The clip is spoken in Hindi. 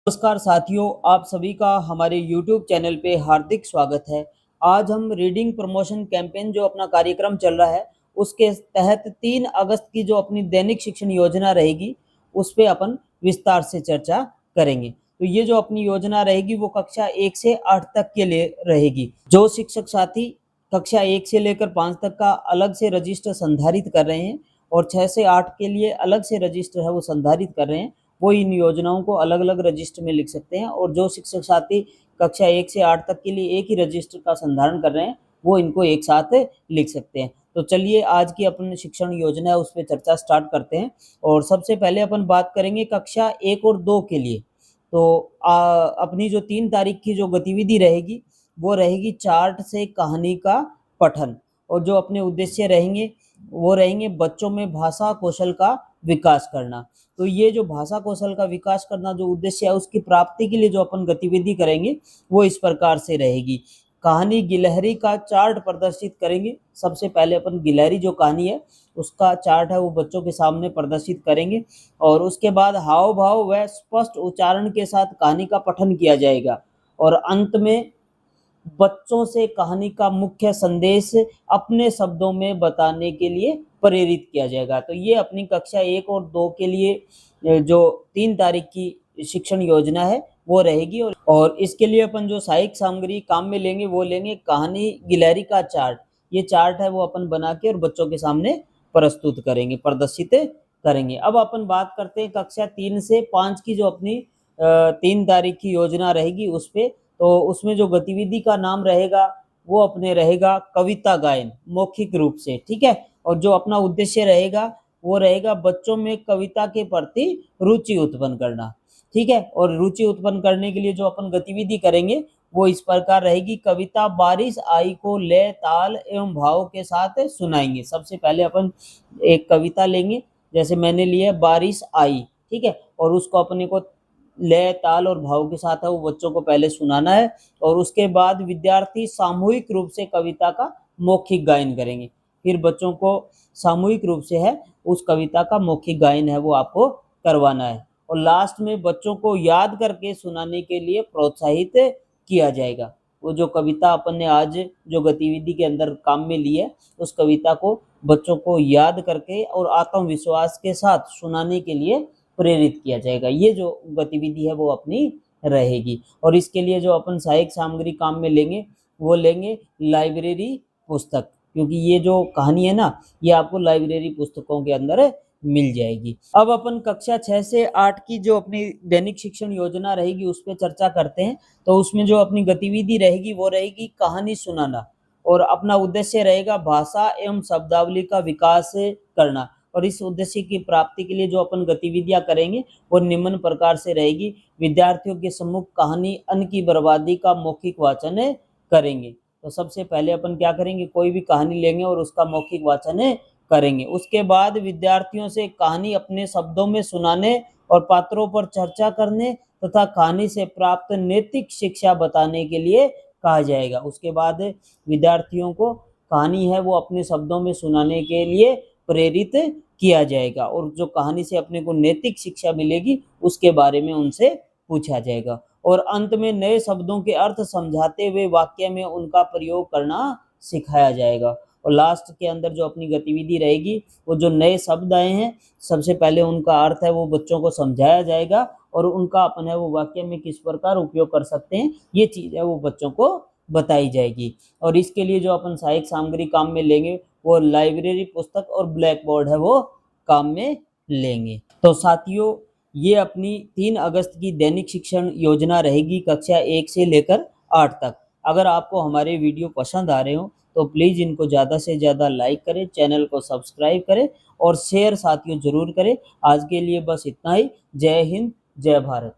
नमस्कार साथियों, आप सभी का हमारे YouTube चैनल पे हार्दिक स्वागत है। आज हम रीडिंग प्रमोशन कैंपेन जो अपना कार्यक्रम चल रहा है, उसके तहत 3 अगस्त की जो अपनी दैनिक शिक्षण योजना रहेगी, उस पे अपन विस्तार से चर्चा करेंगे। तो ये जो अपनी योजना रहेगी वो कक्षा 1 से 8 तक के लिए रहेगी। जो शिक्षक साथी कक्षा 1 से लेकर 5 तक का अलग से रजिस्टर संधारित कर रहे हैं और 6 से 8 के लिए अलग से रजिस्टर है वो संधारित कर रहे हैं, वो इन योजनाओं को अलग-अलग रजिस्टर में लिख सकते हैं। और जो शिक्षक साथी कक्षा 1 से 8 तक के लिए एक ही रजिस्टर का संधारण कर रहे हैं, वो इनको एक साथ लिख सकते हैं। तो चलिए आज की अपन शिक्षण योजना है उस पे चर्चा स्टार्ट करते हैं। और सबसे पहले अपन बात करेंगे कक्षा 1 और 2 के लिए। तो अपनी जो 3 तारीख की जो गतिविधि रहेगी, वो रहेगी चार्ट से कहानी का पठन। और जो अपने उद्देश्य रहेंगे, वो रहेंगे बच्चों में भाषा कौशल का विकास करना। तो ये जो भाषा कौशल का विकास करना जो उद्देश्य है, उसकी प्राप्ति के लिए जो अपन गतिविधि करेंगे वो इस प्रकार से रहेगी। कहानी गिलहरी का चार्ट प्रदर्शित करेंगे। सबसे पहले अपन गिलहरी जो कहानी है उसका चार्ट है वो बच्चों के सामने प्रदर्शित करेंगे। और उसके बाद हाव भाव व स्पष्ट उच्चारण के साथ कहानी का पठन किया जाएगा। और अंत में बच्चों से कहानी का मुख्य संदेश अपने शब्दों में बताने के लिए प्रेरित किया जाएगा। तो ये अपनी कक्षा 1 और 2 के लिए जो 3 तारीख की शिक्षण योजना है वो रहेगी। और इसके लिए अपन जो सहायक सामग्री काम में लेंगे वो लेंगे कहानी गिलहरी का चार्ट। ये चार्ट है वो अपन बना के और बच्चों के सामने प्रस्तुत करेंगे, प्रदर्शित करेंगे। अब अपन बात करते हैं कक्षा 3 से 5 की जो अपनी 3 तारीख की योजना रहेगी उस पे। तो उसमें जो गतिविधि का नाम रहेगा वो अपने रहेगा कविता गायन मौखिक रूप से, ठीक है। और जो अपना उद्देश्य रहेगा वो रहेगा बच्चों में कविता के प्रति रुचि उत्पन्न करना, ठीक है। और रुचि उत्पन्न करने के लिए जो अपन गतिविधि करेंगे वो इस प्रकार रहेगी। कविता बारिश आई को लय ताल एवं भाव के साथ सुनाएंगे। सबसे पहले अपन एक कविता लेंगे, जैसे मैंने लिया बारिश आई, ठीक है। और उसको अपने को लय ताल और भाव के साथ है वो बच्चों को पहले सुनाना है। और उसके बाद विद्यार्थी सामूहिक रूप से कविता का मौखिक गायन करेंगे। फिर बच्चों को सामूहिक रूप से है उस कविता का मौखिक गायन है वो आपको करवाना है। और लास्ट में बच्चों को याद करके सुनाने के लिए प्रोत्साहित किया जाएगा। वो जो कविता अपन ने आज जो गतिविधि के अंदर काम में ली है, उस कविता को बच्चों को याद करके और आत्मविश्वास के साथ सुनाने के लिए प्रेरित किया जाएगा। ये जो गतिविधि है वो अपनी रहेगी। और इसके लिए जो अपन सहायक सामग्री काम में लेंगे वो लेंगे लाइब्रेरी पुस्तक, क्योंकि ये जो कहानी है ना ये आपको लाइब्रेरी पुस्तकों के अंदर मिल जाएगी। अब अपन कक्षा 6 से 8 की जो अपनी दैनिक शिक्षण योजना रहेगी उस पर चर्चा करते हैं। तो उसमें जो अपनी गतिविधि रहेगी वो रहेगी कहानी सुनाना। और अपना उद्देश्य रहेगा भाषा एवं शब्दावली का विकास करना। और इस उद्देश्य की प्राप्ति के लिए जो अपन गतिविधियां करेंगे वो निम्न प्रकार से रहेगी। विद्यार्थियों के सम्मुख कहानी अन्न की बर्बादी का मौखिक वाचन करेंगे। तो सबसे पहले अपन क्या करेंगे, कोई भी कहानी लेंगे और उसका मौखिक वाचन करेंगे। उसके बाद विद्यार्थियों से कहानी अपने शब्दों में सुनाने और पात्रों पर चर्चा करने तथा कहानी से प्राप्त नैतिक शिक्षा बताने के लिए कहा जाएगा। उसके बाद विद्यार्थियों को कहानी है वो अपने शब्दों में सुनाने के लिए प्रेरित किया जाएगा। और जो कहानी से अपने को नैतिक शिक्षा मिलेगी उसके बारे में उनसे पूछा जाएगा। और अंत में नए शब्दों के अर्थ समझाते हुए वाक्य में उनका प्रयोग करना सिखाया जाएगा। और लास्ट के अंदर जो अपनी गतिविधि रहेगी वो जो नए शब्द आए हैं सबसे पहले उनका अर्थ है वो बच्चों को समझाया जाएगा। और उनका अपन है वो वाक्य में किस प्रकार उपयोग कर सकते हैं ये चीज़ है वो बच्चों को बताई जाएगी। और इसके लिए जो अपन सहायक सामग्री काम में लेंगे वो लाइब्रेरी पुस्तक और ब्लैक बोर्ड है वो काम में लेंगे। तो साथियों, ये अपनी 3 अगस्त की दैनिक शिक्षण योजना रहेगी कक्षा 1 से लेकर 8 तक। अगर आपको हमारे वीडियो पसंद आ रहे हो तो प्लीज़ इनको ज़्यादा से ज़्यादा लाइक करें, चैनल को सब्सक्राइब करें और शेयर साथियों ज़रूर करें। आज के लिए बस इतना ही। जय हिंद, जय भारत।